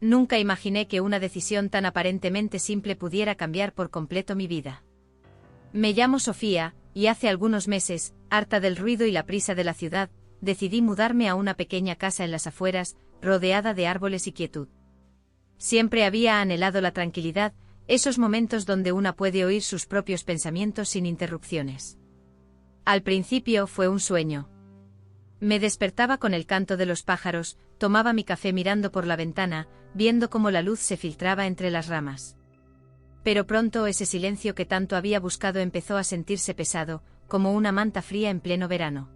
Nunca imaginé que una decisión tan aparentemente simple pudiera cambiar por completo mi vida. Me llamo Sofía, y hace algunos meses, harta del ruido y la prisa de la ciudad, decidí mudarme a una pequeña casa en las afueras, rodeada de árboles y quietud. Siempre había anhelado la tranquilidad, esos momentos donde una puede oír sus propios pensamientos sin interrupciones. Al principio fue un sueño. Me despertaba con el canto de los pájaros, tomaba mi café mirando por la ventana, viendo cómo la luz se filtraba entre las ramas. Pero pronto ese silencio que tanto había buscado empezó a sentirse pesado, como una manta fría en pleno verano.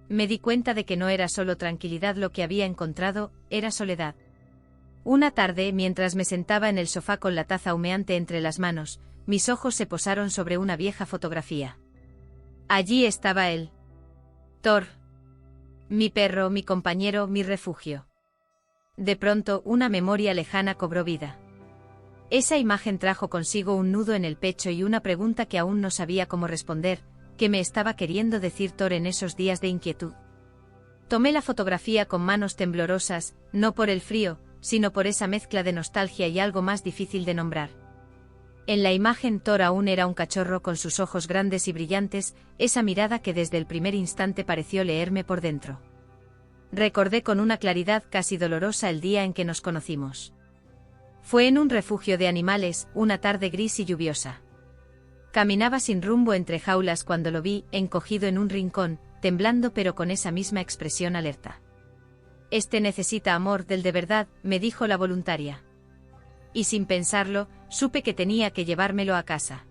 Me di cuenta de que no era solo tranquilidad lo que había encontrado, era soledad. Una tarde, mientras me sentaba en el sofá con la taza humeante entre las manos, mis ojos se posaron sobre una vieja fotografía. Allí estaba él. Thor. Mi perro, mi compañero, mi refugio. De pronto, una memoria lejana cobró vida. Esa imagen trajo consigo un nudo en el pecho y una pregunta que aún no sabía cómo responder, ¿qué me estaba queriendo decir Thor en esos días de inquietud? Tomé la fotografía con manos temblorosas, no por el frío, sino por esa mezcla de nostalgia y algo más difícil de nombrar. En la imagen Thor aún era un cachorro con sus ojos grandes y brillantes, esa mirada que desde el primer instante pareció leerme por dentro. Recordé con una claridad casi dolorosa el día en que nos conocimos. Fue en un refugio de animales, una tarde gris y lluviosa. Caminaba sin rumbo entre jaulas cuando lo vi, encogido en un rincón, temblando pero con esa misma expresión alerta. «Este necesita amor del de verdad», me dijo la voluntaria. Y sin pensarlo, supe que tenía que llevármelo a casa.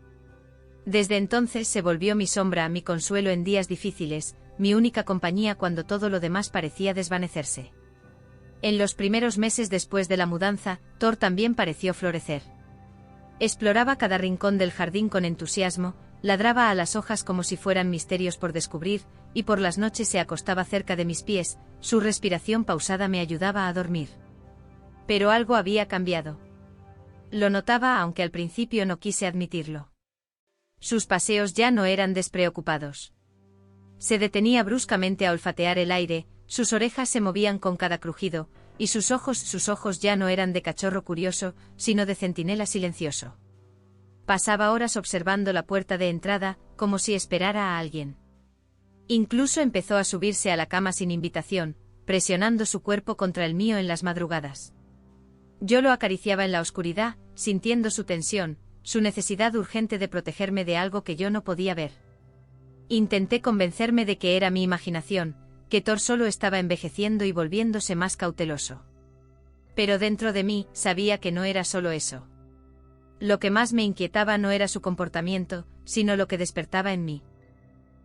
Desde entonces se volvió mi sombra, mi consuelo en días difíciles, mi única compañía cuando todo lo demás parecía desvanecerse. En los primeros meses después de la mudanza, Thor también pareció florecer. Exploraba cada rincón del jardín con entusiasmo, ladraba a las hojas como si fueran misterios por descubrir, y por las noches se acostaba cerca de mis pies, su respiración pausada me ayudaba a dormir. Pero algo había cambiado. Lo notaba aunque al principio no quise admitirlo. Sus paseos ya no eran despreocupados. Se detenía bruscamente a olfatear el aire, sus orejas se movían con cada crujido, y sus ojos ya no eran de cachorro curioso, sino de centinela silencioso. Pasaba horas observando la puerta de entrada, como si esperara a alguien. Incluso empezó a subirse a la cama sin invitación, presionando su cuerpo contra el mío en las madrugadas. Yo lo acariciaba en la oscuridad, sintiendo su tensión, su necesidad urgente de protegerme de algo que yo no podía ver. Intenté convencerme de que era mi imaginación, que Thor solo estaba envejeciendo y volviéndose más cauteloso. Pero dentro de mí, sabía que no era solo eso. Lo que más me inquietaba no era su comportamiento, sino lo que despertaba en mí.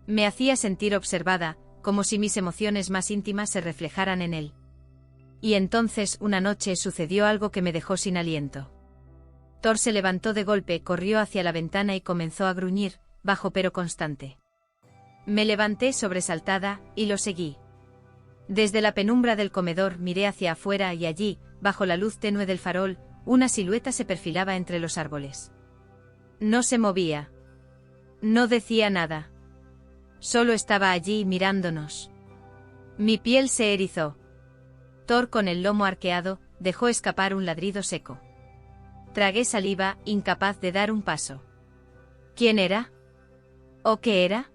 Me hacía sentir observada, como si mis emociones más íntimas se reflejaran en él. Y entonces, una noche sucedió algo que me dejó sin aliento. Thor se levantó de golpe, corrió hacia la ventana y comenzó a gruñir, bajo pero constante. Me levanté sobresaltada, y lo seguí. Desde la penumbra del comedor miré hacia afuera y allí, bajo la luz tenue del farol, una silueta se perfilaba entre los árboles. No se movía. No decía nada. Solo estaba allí mirándonos. Mi piel se erizó. Thor, con el lomo arqueado, dejó escapar un ladrido seco. Tragué saliva, incapaz de dar un paso. ¿Quién era? ¿O qué era?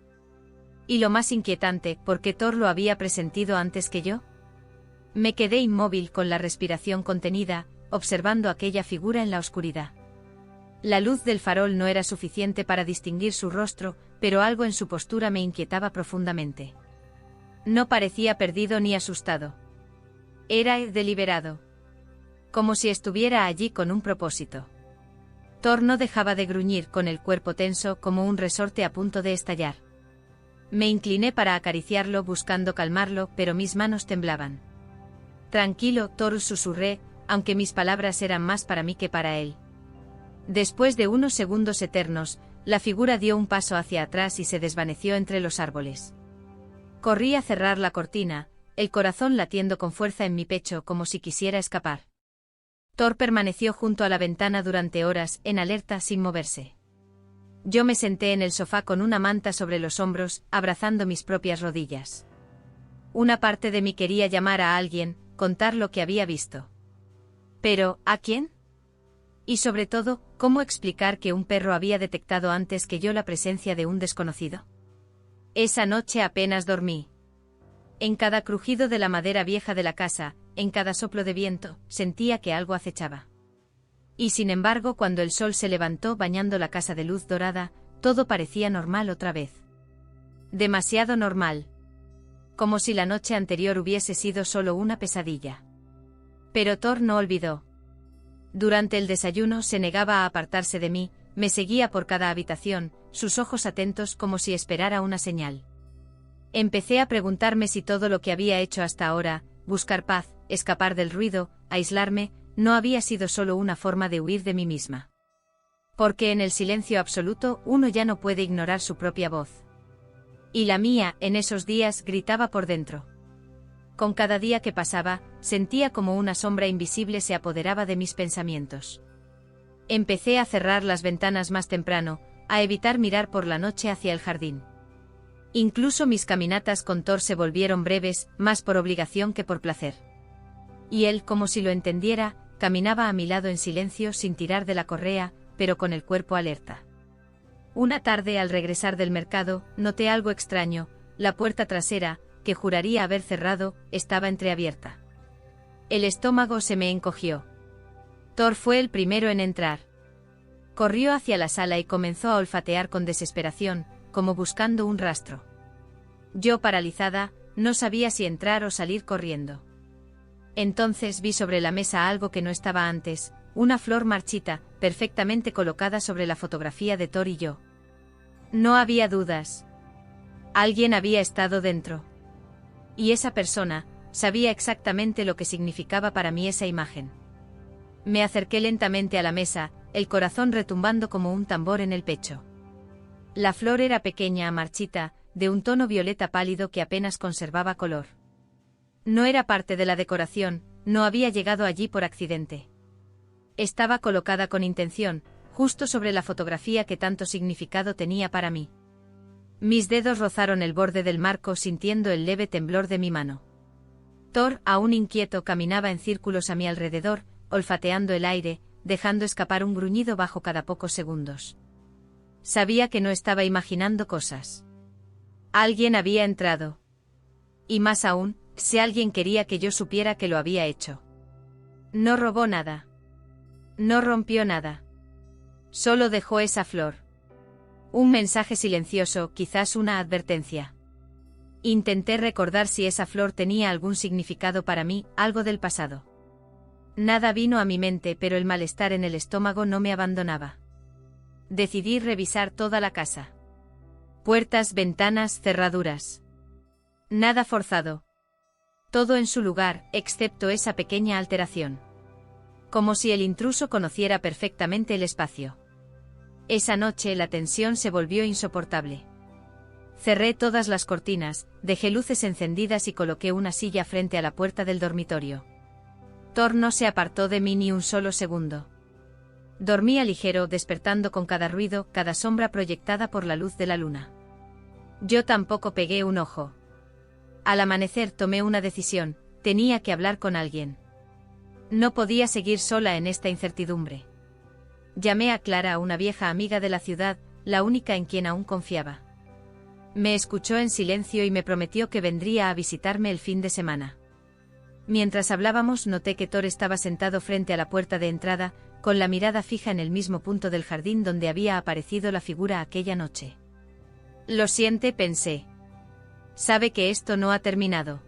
Y lo más inquietante, ¿por qué Thor lo había presentido antes que yo? Me quedé inmóvil con la respiración contenida, observando aquella figura en la oscuridad. La luz del farol no era suficiente para distinguir su rostro, pero algo en su postura me inquietaba profundamente. No parecía perdido ni asustado. Era deliberado. Como si estuviera allí con un propósito. Thor no dejaba de gruñir, con el cuerpo tenso como un resorte a punto de estallar. Me incliné para acariciarlo buscando calmarlo, pero mis manos temblaban. Tranquilo, Thor, susurré, aunque mis palabras eran más para mí que para él. Después de unos segundos eternos, la figura dio un paso hacia atrás y se desvaneció entre los árboles. Corrí a cerrar la cortina, el corazón latiendo con fuerza en mi pecho como si quisiera escapar. Thor permaneció junto a la ventana durante horas, en alerta, sin moverse. Yo me senté en el sofá con una manta sobre los hombros, abrazando mis propias rodillas. Una parte de mí quería llamar a alguien, contar lo que había visto. Pero, ¿a quién? Y sobre todo, ¿cómo explicar que un perro había detectado antes que yo la presencia de un desconocido? Esa noche apenas dormí. En cada crujido de la madera vieja de la casa, en cada soplo de viento, sentía que algo acechaba. Y sin embargo, cuando el sol se levantó bañando la casa de luz dorada, todo parecía normal otra vez. Demasiado normal. Como si la noche anterior hubiese sido solo una pesadilla. Pero Thor no olvidó. Durante el desayuno se negaba a apartarse de mí, me seguía por cada habitación, sus ojos atentos como si esperara una señal. Empecé a preguntarme si todo lo que había hecho hasta ahora, buscar paz, escapar del ruido, aislarme, no había sido solo una forma de huir de mí misma. Porque en el silencio absoluto uno ya no puede ignorar su propia voz. Y la mía, en esos días, gritaba por dentro. Con cada día que pasaba, sentía como una sombra invisible se apoderaba de mis pensamientos. Empecé a cerrar las ventanas más temprano, a evitar mirar por la noche hacia el jardín. Incluso mis caminatas con Thor se volvieron breves, más por obligación que por placer. Y él, como si lo entendiera, caminaba a mi lado en silencio sin tirar de la correa, pero con el cuerpo alerta. Una tarde al regresar del mercado, noté algo extraño, la puerta trasera, que juraría haber cerrado, estaba entreabierta. El estómago se me encogió. Thor fue el primero en entrar. Corrió hacia la sala y comenzó a olfatear con desesperación, como buscando un rastro. Yo, paralizada, no sabía si entrar o salir corriendo. Entonces vi sobre la mesa algo que no estaba antes, una flor marchita, perfectamente colocada sobre la fotografía de Thor y yo. No había dudas. Alguien había estado dentro. Y esa persona sabía exactamente lo que significaba para mí esa imagen. Me acerqué lentamente a la mesa, el corazón retumbando como un tambor en el pecho. La flor era pequeña, marchita, de un tono violeta pálido que apenas conservaba color. No era parte de la decoración, no había llegado allí por accidente. Estaba colocada con intención, justo sobre la fotografía que tanto significado tenía para mí. Mis dedos rozaron el borde del marco sintiendo el leve temblor de mi mano. Thor, aún inquieto, caminaba en círculos a mi alrededor, olfateando el aire, dejando escapar un gruñido bajo cada pocos segundos. Sabía que no estaba imaginando cosas. Alguien había entrado. Y más aún, si alguien quería que yo supiera que lo había hecho. No robó nada. No rompió nada. Solo dejó esa flor. Un mensaje silencioso, quizás una advertencia. Intenté recordar si esa flor tenía algún significado para mí, algo del pasado. Nada vino a mi mente, pero el malestar en el estómago no me abandonaba. Decidí revisar toda la casa. Puertas, ventanas, cerraduras. Nada forzado. Todo en su lugar, excepto esa pequeña alteración. Como si el intruso conociera perfectamente el espacio. Esa noche la tensión se volvió insoportable. Cerré todas las cortinas, dejé luces encendidas y coloqué una silla frente a la puerta del dormitorio. Thor no se apartó de mí ni un solo segundo. Dormía ligero, despertando con cada ruido, cada sombra proyectada por la luz de la luna. Yo tampoco pegué un ojo. Al amanecer tomé una decisión, tenía que hablar con alguien. No podía seguir sola en esta incertidumbre. Llamé a Clara, una vieja amiga de la ciudad, la única en quien aún confiaba. Me escuchó en silencio y me prometió que vendría a visitarme el fin de semana. Mientras hablábamos noté que Thor estaba sentado frente a la puerta de entrada, con la mirada fija en el mismo punto del jardín donde había aparecido la figura aquella noche. Lo siente, pensé. Sabe que esto no ha terminado.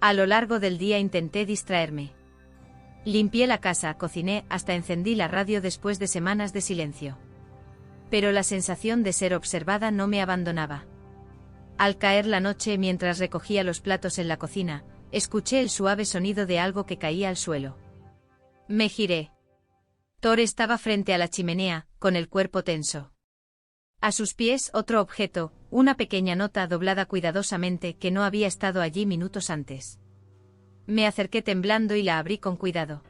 A lo largo del día intenté distraerme. Limpié la casa, cociné, hasta encendí la radio después de semanas de silencio. Pero la sensación de ser observada no me abandonaba. Al caer la noche, mientras recogía los platos en la cocina, escuché el suave sonido de algo que caía al suelo. Me giré. Thor estaba frente a la chimenea, con el cuerpo tenso. A sus pies otro objeto, una pequeña nota doblada cuidadosamente que no había estado allí minutos antes. Me acerqué temblando y la abrí con cuidado.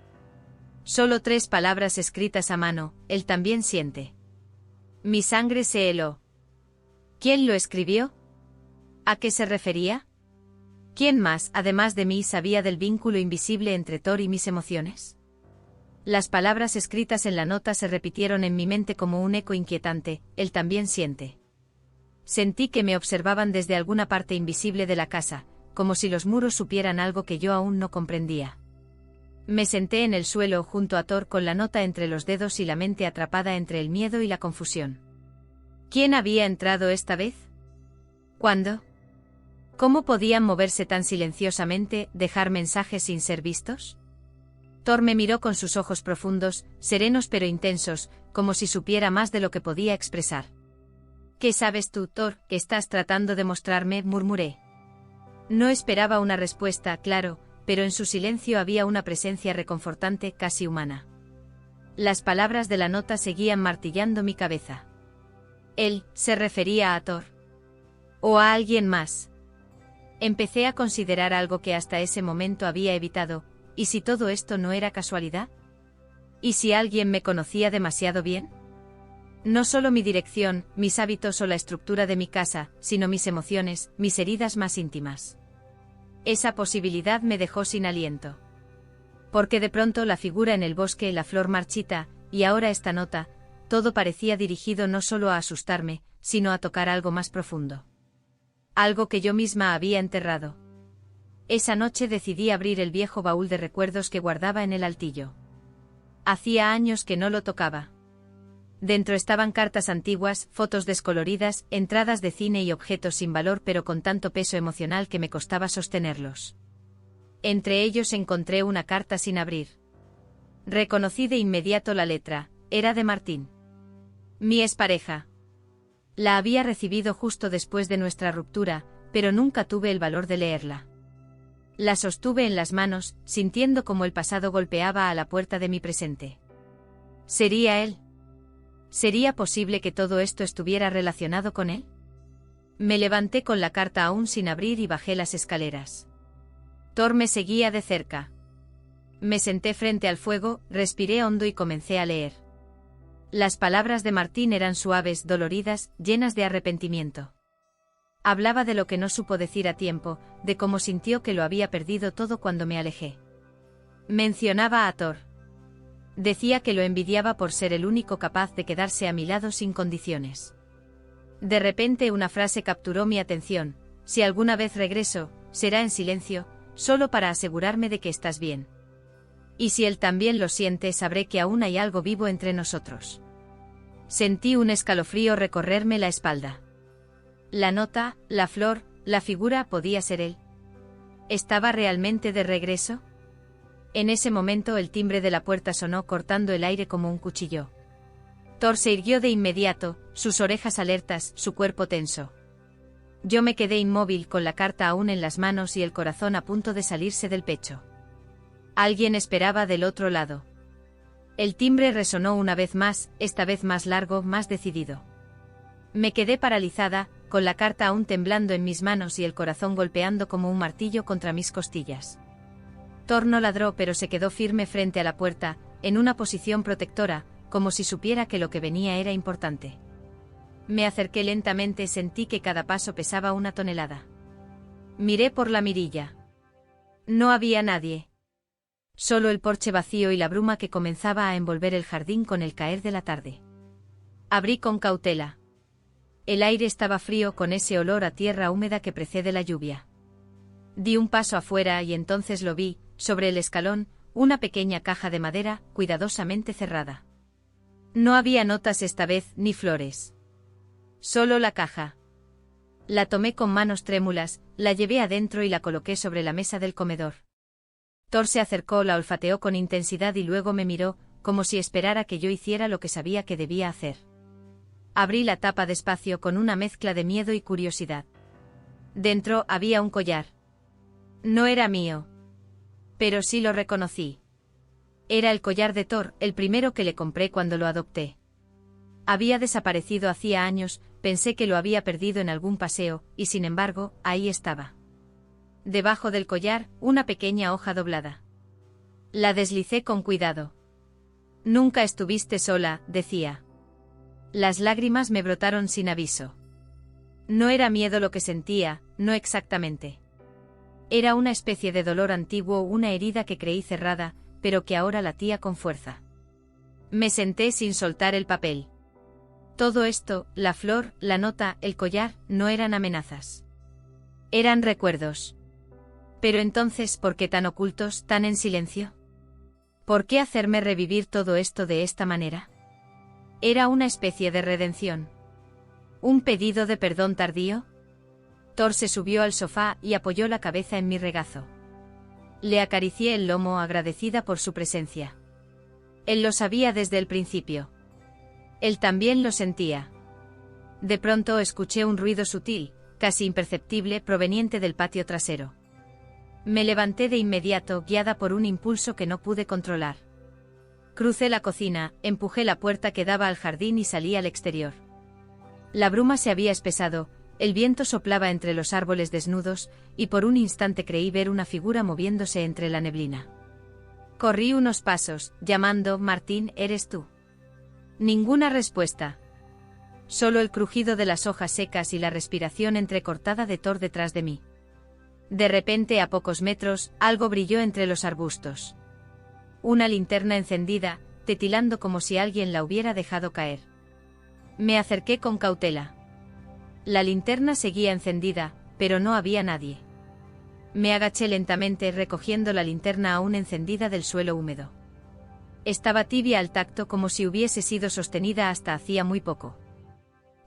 Solo 3 palabras escritas a mano, él también siente. Mi sangre se heló. ¿Quién lo escribió? ¿A qué se refería? ¿Quién más, además de mí, sabía del vínculo invisible entre Thor y mis emociones? Las palabras escritas en la nota se repitieron en mi mente como un eco inquietante: él también siente. Sentí que me observaban desde alguna parte invisible de la casa, como si los muros supieran algo que yo aún no comprendía. Me senté en el suelo junto a Thor con la nota entre los dedos y la mente atrapada entre el miedo y la confusión. ¿Quién había entrado esta vez? ¿Cuándo? ¿Cómo podían moverse tan silenciosamente, dejar mensajes sin ser vistos? Thor me miró con sus ojos profundos, serenos pero intensos, como si supiera más de lo que podía expresar. ¿Qué sabes tú, Thor, que estás tratando de mostrarme?, murmuré. No esperaba una respuesta, claro, pero en su silencio había una presencia reconfortante, casi humana. Las palabras de la nota seguían martillando mi cabeza. Él se refería a Thor. ¿O a alguien más? Empecé a considerar algo que hasta ese momento había evitado: ¿y si todo esto no era casualidad? ¿Y si alguien me conocía demasiado bien? No solo mi dirección, mis hábitos o la estructura de mi casa, sino mis emociones, mis heridas más íntimas. Esa posibilidad me dejó sin aliento. Porque de pronto la figura en el bosque, la flor marchita, y ahora esta nota, todo parecía dirigido no solo a asustarme, sino a tocar algo más profundo. Algo que yo misma había enterrado. Esa noche decidí abrir el viejo baúl de recuerdos que guardaba en el altillo. Hacía años que no lo tocaba. Dentro estaban cartas antiguas, fotos descoloridas, entradas de cine y objetos sin valor pero con tanto peso emocional que me costaba sostenerlos. Entre ellos encontré una carta sin abrir. Reconocí de inmediato la letra: era de Martín. Mi expareja. La había recibido justo después de nuestra ruptura, pero nunca tuve el valor de leerla. La sostuve en las manos, sintiendo cómo el pasado golpeaba a la puerta de mi presente. ¿Sería él? ¿Sería posible que todo esto estuviera relacionado con él? Me levanté con la carta aún sin abrir y bajé las escaleras. Thor me seguía de cerca. Me senté frente al fuego, respiré hondo y comencé a leer. Las palabras de Martín eran suaves, doloridas, llenas de arrepentimiento. Hablaba de lo que no supo decir a tiempo, de cómo sintió que lo había perdido todo cuando me alejé. Mencionaba a Thor. Decía que lo envidiaba por ser el único capaz de quedarse a mi lado sin condiciones. De repente una frase capturó mi atención: si alguna vez regreso, será en silencio, solo para asegurarme de que estás bien. Y si él también lo siente, sabré que aún hay algo vivo entre nosotros. Sentí un escalofrío recorrerme la espalda. La nota, la flor, la figura, ¿podía ser él? ¿Estaba realmente de regreso? En ese momento el timbre de la puerta sonó cortando el aire como un cuchillo. Thor se irguió de inmediato, sus orejas alertas, su cuerpo tenso. Yo me quedé inmóvil con la carta aún en las manos y el corazón a punto de salirse del pecho. Alguien esperaba del otro lado. El timbre resonó una vez más, esta vez más largo, más decidido. Me quedé paralizada, con la carta aún temblando en mis manos y el corazón golpeando como un martillo contra mis costillas. Thor no ladró pero se quedó firme frente a la puerta, en una posición protectora, como si supiera que lo que venía era importante. Me acerqué lentamente, sentí que cada paso pesaba una tonelada. Miré por la mirilla. No había nadie. Solo el porche vacío y la bruma que comenzaba a envolver el jardín con el caer de la tarde. Abrí con cautela. El aire estaba frío con ese olor a tierra húmeda que precede la lluvia. Di un paso afuera y entonces lo vi, sobre el escalón, una pequeña caja de madera, cuidadosamente cerrada. No había notas esta vez, ni flores. Solo la caja. La tomé con manos trémulas, la llevé adentro y la coloqué sobre la mesa del comedor. Thor se acercó, la olfateó con intensidad y luego me miró, como si esperara que yo hiciera lo que sabía que debía hacer. Abrí la tapa despacio con una mezcla de miedo y curiosidad. Dentro había un collar. No era mío. Pero sí lo reconocí. Era el collar de Thor, el primero que le compré cuando lo adopté. Había desaparecido hacía años, pensé que lo había perdido en algún paseo, y sin embargo, ahí estaba. Debajo del collar, una pequeña hoja doblada. La deslicé con cuidado. Nunca estuviste sola, decía. Las lágrimas me brotaron sin aviso. No era miedo lo que sentía, no exactamente. Era una especie de dolor antiguo, una herida que creí cerrada, pero que ahora latía con fuerza. Me senté sin soltar el papel. Todo esto, la flor, la nota, el collar, no eran amenazas. Eran recuerdos. Pero entonces, ¿por qué tan ocultos, tan en silencio? ¿Por qué hacerme revivir todo esto de esta manera? Era una especie de redención. ¿Un pedido de perdón tardío? Thor se subió al sofá y apoyó la cabeza en mi regazo. Le acaricié el lomo agradecida por su presencia. Él lo sabía desde el principio. Él también lo sentía. De pronto escuché un ruido sutil, casi imperceptible, proveniente del patio trasero. Me levanté de inmediato, guiada por un impulso que no pude controlar. Crucé la cocina, empujé la puerta que daba al jardín y salí al exterior. La bruma se había espesado, el viento soplaba entre los árboles desnudos, y por un instante creí ver una figura moviéndose entre la neblina. Corrí unos pasos, llamando: «Martín, ¿eres tú?». Ninguna respuesta. Solo el crujido de las hojas secas y la respiración entrecortada de Thor detrás de mí. De repente, a pocos metros, algo brilló entre los arbustos. Una linterna encendida, titilando como si alguien la hubiera dejado caer. Me acerqué con cautela. La linterna seguía encendida, pero no había nadie. Me agaché lentamente, recogiendo la linterna aún encendida del suelo húmedo. Estaba tibia al tacto, como si hubiese sido sostenida hasta hacía muy poco.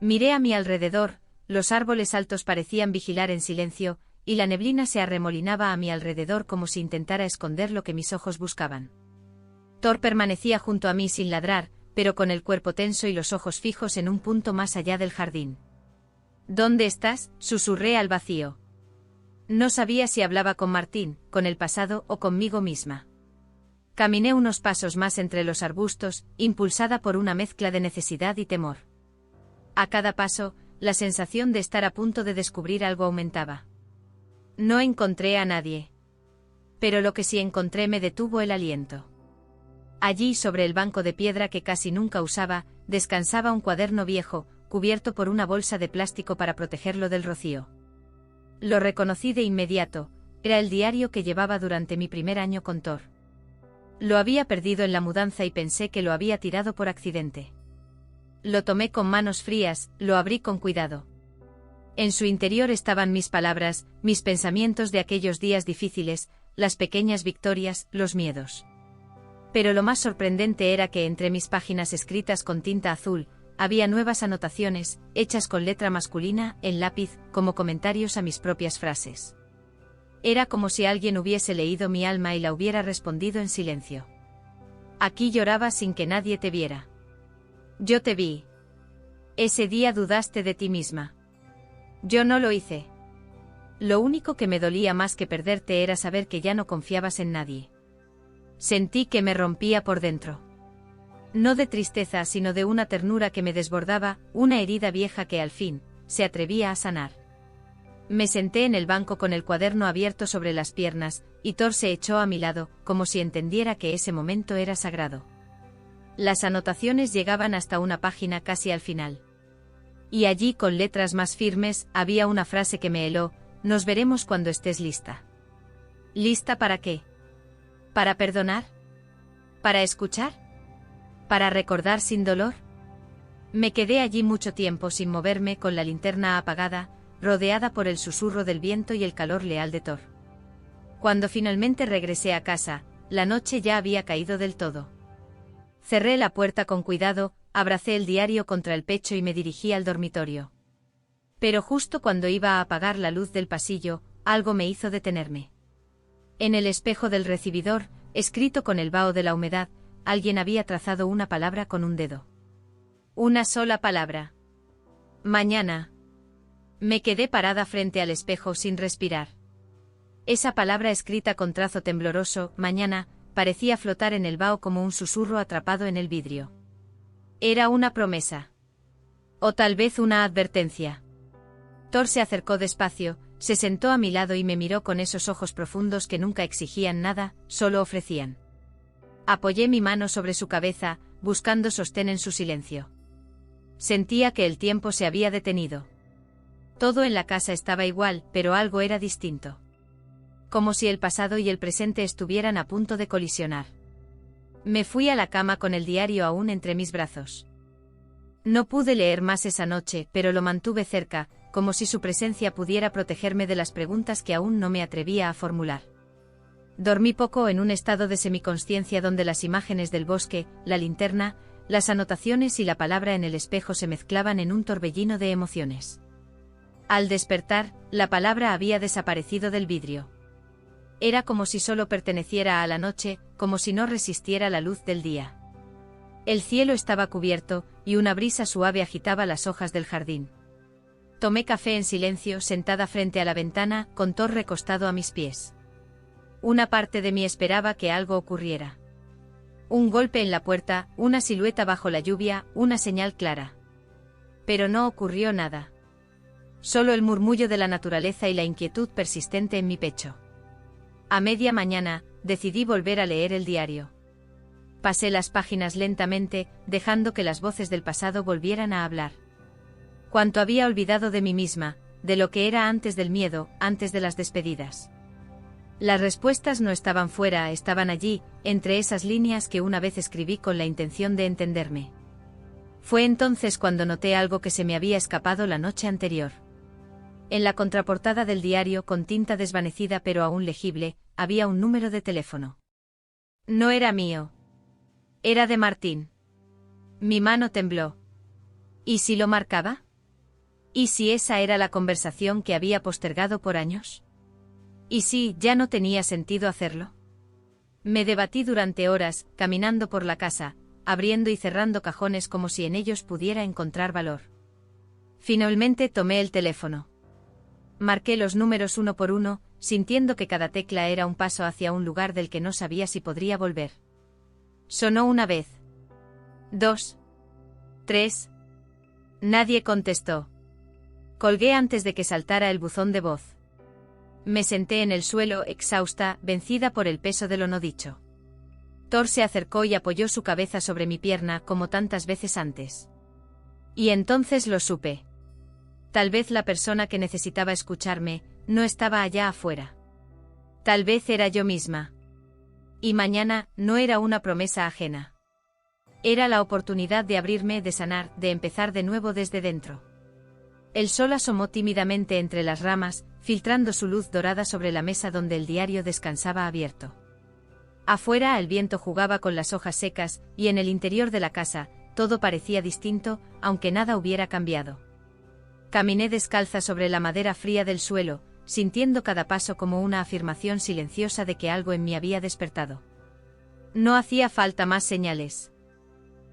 Miré a mi alrededor, los árboles altos parecían vigilar en silencio, y la neblina se arremolinaba a mi alrededor como si intentara esconder lo que mis ojos buscaban. Thor permanecía junto a mí sin ladrar, pero con el cuerpo tenso y los ojos fijos en un punto más allá del jardín. «¿Dónde estás?», susurré al vacío. No sabía si hablaba con Martín, con el pasado o conmigo misma. Caminé unos pasos más entre los arbustos, impulsada por una mezcla de necesidad y temor. A cada paso, la sensación de estar a punto de descubrir algo aumentaba. No encontré a nadie. Pero lo que sí encontré me detuvo el aliento. Allí, sobre el banco de piedra que casi nunca usaba, descansaba un cuaderno viejo, cubierto por una bolsa de plástico para protegerlo del rocío. Lo reconocí de inmediato, era el diario que llevaba durante mi primer año con Thor. Lo había perdido en la mudanza y pensé que lo había tirado por accidente. Lo tomé con manos frías, lo abrí con cuidado. En su interior estaban mis palabras, mis pensamientos de aquellos días difíciles, las pequeñas victorias, los miedos. Pero lo más sorprendente era que entre mis páginas escritas con tinta azul, había nuevas anotaciones, hechas con letra masculina, en lápiz, como comentarios a mis propias frases. Era como si alguien hubiese leído mi alma y la hubiera respondido en silencio. «Aquí lloraba sin que nadie te viera. Yo te vi. Ese día dudaste de ti misma. Yo no lo hice. Lo único que me dolía más que perderte era saber que ya no confiabas en nadie. Sentí que me rompía por dentro. No de tristeza, sino de una ternura que me desbordaba, una herida vieja que al fin se atrevía a sanar». Me senté en el banco con el cuaderno abierto sobre las piernas, y Thor se echó a mi lado, como si entendiera que ese momento era sagrado. Las anotaciones llegaban hasta una página casi al final. Y allí, con letras más firmes, había una frase que me heló: «Nos veremos cuando estés lista». ¿Lista para qué? ¿Para perdonar? ¿Para escuchar? ¿Para recordar sin dolor? Me quedé allí mucho tiempo sin moverme, con la linterna apagada, rodeada por el susurro del viento y el calor leal de Thor. Cuando finalmente regresé a casa, la noche ya había caído del todo. Cerré la puerta con cuidado, abracé el diario contra el pecho y me dirigí al dormitorio. Pero justo cuando iba a apagar la luz del pasillo, algo me hizo detenerme. En el espejo del recibidor, escrito con el vaho de la humedad, alguien había trazado una palabra con un dedo. Una sola palabra. «Mañana». Me quedé parada frente al espejo sin respirar. Esa palabra escrita con trazo tembloroso, «mañana», parecía flotar en el vaho como un susurro atrapado en el vidrio. Era una promesa. O tal vez una advertencia. Thor se acercó despacio, se sentó a mi lado y me miró con esos ojos profundos que nunca exigían nada, solo ofrecían. Apoyé mi mano sobre su cabeza, buscando sostén en su silencio. Sentía que el tiempo se había detenido. Todo en la casa estaba igual, pero algo era distinto. Como si el pasado y el presente estuvieran a punto de colisionar. Me fui a la cama con el diario aún entre mis brazos. No pude leer más esa noche, pero lo mantuve cerca, como si su presencia pudiera protegerme de las preguntas que aún no me atrevía a formular. Dormí poco en un estado de semiconsciencia donde las imágenes del bosque, la linterna, las anotaciones y la palabra en el espejo se mezclaban en un torbellino de emociones. Al despertar, la palabra había desaparecido del vidrio. Era como si solo perteneciera a la noche, como si no resistiera la luz del día. El cielo estaba cubierto, y una brisa suave agitaba las hojas del jardín. Tomé café en silencio, sentada frente a la ventana, con Thor recostado a mis pies. Una parte de mí esperaba que algo ocurriera. Un golpe en la puerta, una silueta bajo la lluvia, una señal clara. Pero no ocurrió nada. Solo el murmullo de la naturaleza y la inquietud persistente en mi pecho. A media mañana, decidí volver a leer el diario. Pasé las páginas lentamente, dejando que las voces del pasado volvieran a hablar. Cuánto había olvidado de mí misma, de lo que era antes del miedo, antes de las despedidas. Las respuestas no estaban fuera, estaban allí, entre esas líneas que una vez escribí con la intención de entenderme. Fue entonces cuando noté algo que se me había escapado la noche anterior. En la contraportada del diario, con tinta desvanecida pero aún legible, había un número de teléfono. No era mío. Era de Martín. Mi mano tembló. ¿Y si lo marcaba? ¿Y si esa era la conversación que había postergado por años? ¿Y si ya no tenía sentido hacerlo? Me debatí durante horas, caminando por la casa, abriendo y cerrando cajones como si en ellos pudiera encontrar valor. Finalmente tomé el teléfono. Marqué los números uno por uno, sintiendo que cada tecla era un paso hacia un lugar del que no sabía si podría volver. Sonó una vez. 2. 3. Nadie contestó. Colgué antes de que saltara el buzón de voz. Me senté en el suelo, exhausta, vencida por el peso de lo no dicho. Thor se acercó y apoyó su cabeza sobre mi pierna como tantas veces antes. Y entonces lo supe. Tal vez la persona que necesitaba escucharme no estaba allá afuera. Tal vez era yo misma. Y mañana no era una promesa ajena. Era la oportunidad de abrirme, de sanar, de empezar de nuevo desde dentro. El sol asomó tímidamente entre las ramas, filtrando su luz dorada sobre la mesa donde el diario descansaba abierto. Afuera el viento jugaba con las hojas secas, y en el interior de la casa, todo parecía distinto, aunque nada hubiera cambiado. Caminé descalza sobre la madera fría del suelo, sintiendo cada paso como una afirmación silenciosa de que algo en mí había despertado. No hacía falta más señales.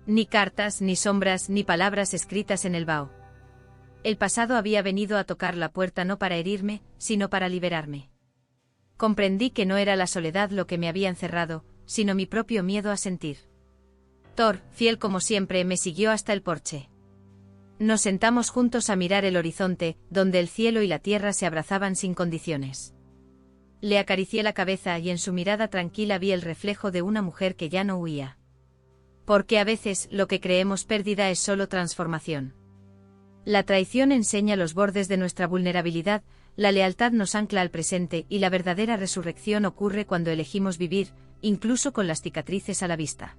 Ni cartas, ni sombras, ni palabras escritas en el vaho. El pasado había venido a tocar la puerta no para herirme, sino para liberarme. Comprendí que no era la soledad lo que me había encerrado, sino mi propio miedo a sentir. Thor, fiel como siempre, me siguió hasta el porche. Nos sentamos juntos a mirar el horizonte, donde el cielo y la tierra se abrazaban sin condiciones. Le acaricié la cabeza y en su mirada tranquila vi el reflejo de una mujer que ya no huía. Porque a veces lo que creemos pérdida es solo transformación. La traición enseña los bordes de nuestra vulnerabilidad, la lealtad nos ancla al presente y la verdadera resurrección ocurre cuando elegimos vivir, incluso con las cicatrices a la vista.